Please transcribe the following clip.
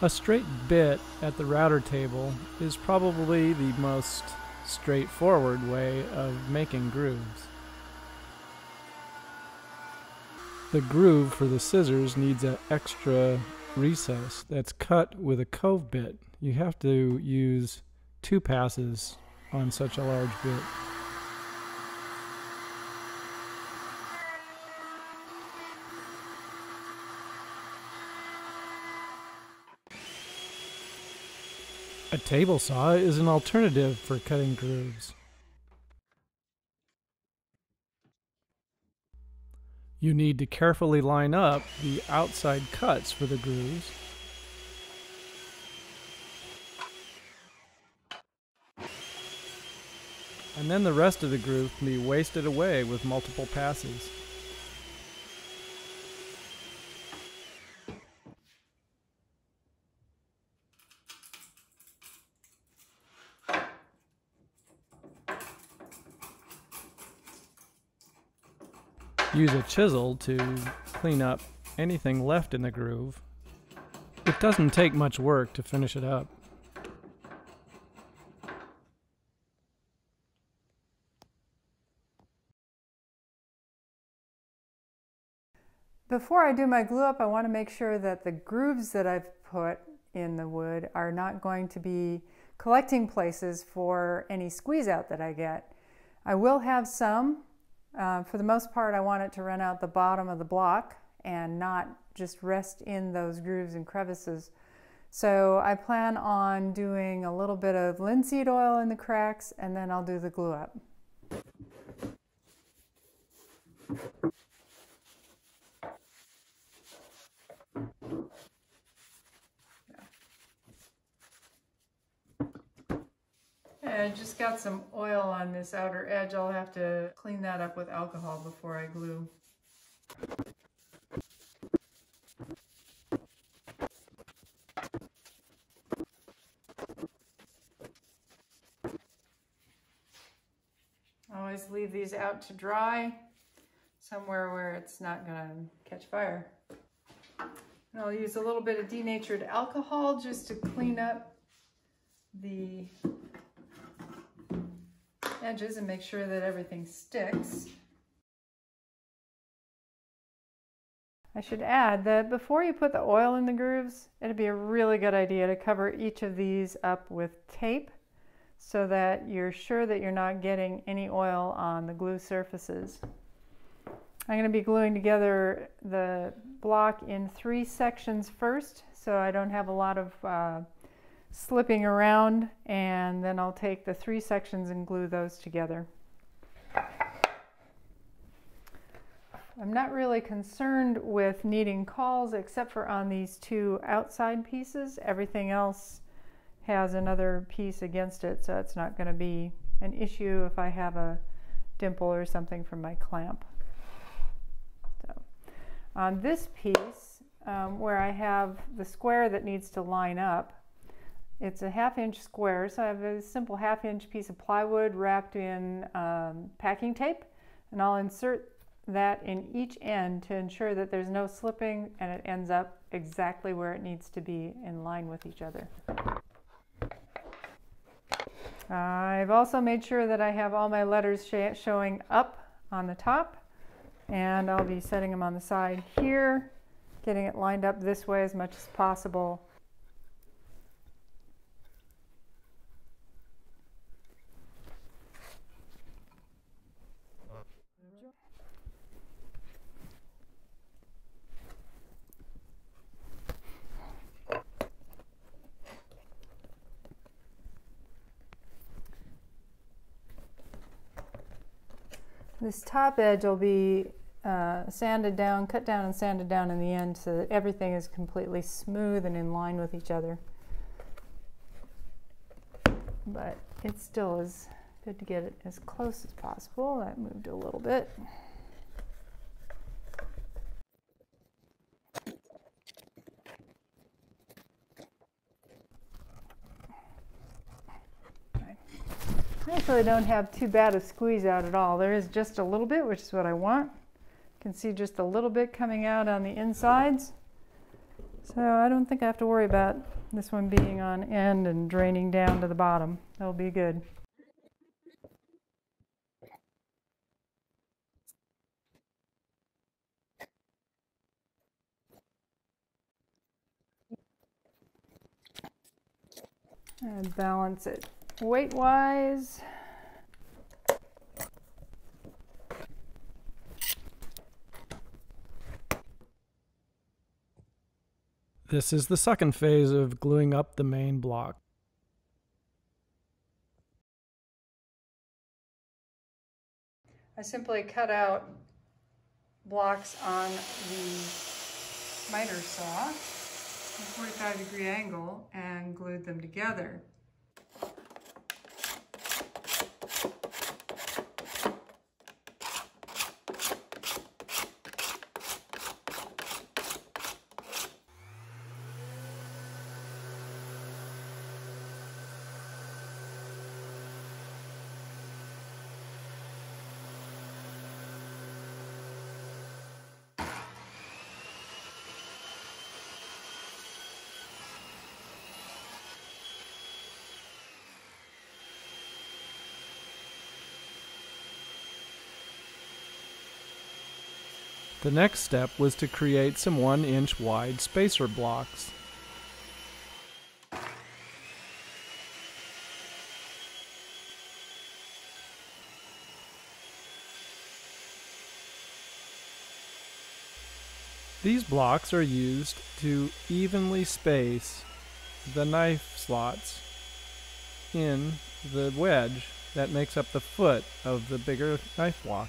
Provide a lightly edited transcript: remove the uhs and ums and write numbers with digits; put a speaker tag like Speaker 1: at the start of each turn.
Speaker 1: A straight bit at the router table is probably the most straightforward way of making grooves. The groove for the scissors needs an extra recess that's cut with a cove bit. You have to use 2 passes on such a large bit. A table saw is an alternative for cutting grooves. You need to carefully line up the outside cuts for the grooves. And then the rest of the groove can be wasted away with multiple passes. Use a chisel to clean up anything left in the groove. It doesn't take much work to finish it up.
Speaker 2: Before I do my glue up, I want to make sure that the grooves that I've put in the wood are not going to be collecting places for any squeeze out that I get. I will have some. For the most part, I want it to run out the bottom of the block and not just rest in those grooves and crevices. So I plan on doing a little bit of linseed oil in the cracks, and then I'll do the glue up. I just got some oil on this outer edge. I'll have to clean that up with alcohol before I glue. I always leave these out to dry somewhere where it's not going to catch fire. And I'll use a little bit of denatured alcohol just to clean up the edges and make sure that everything sticks. I should add that before you put the oil in the grooves, it'd be a really good idea to cover each of these up with tape so that you're sure that you're not getting any oil on the glue surfaces. I'm going to be gluing together the block in 3 sections first, so I don't have a lot of slipping around, and then I'll take the 3 sections and glue those together. I'm not really concerned with needing cauls except for on these 2 outside pieces. Everything else has another piece against it, so it's not going to be an issue if I have a dimple or something from my clamp. So, on this piece, where I have the square that needs to line up, it's a 1/2 inch square, so I have a simple 1/2 inch piece of plywood wrapped in packing tape, and I'll insert that in each end to ensure that there's no slipping and it ends up exactly where it needs to be in line with each other. I've also made sure that I have all my letters showing up on the top, and I'll be setting them on the side here, getting it lined up this way as much as possible. This top edge will be sanded down, cut down and sanded down in the end so that everything is completely smooth and in line with each other. But it still is good to get it as close as possible. That moved a little bit. I actually don't have too bad a squeeze out at all. There is just a little bit, which is what I want. You can see just a little bit coming out on the insides. So I don't think I have to worry about this one being on end and draining down to the bottom. That'll be good. And balance it weight-wise.
Speaker 1: This is the second phase of gluing up the main block.
Speaker 2: I simply cut out blocks on the miter saw at a 45-degree angle and glued them together.
Speaker 1: The next step was to create some 1-inch wide spacer blocks. These blocks are used to evenly space the knife slots in the wedge that makes up the foot of the bigger knife block.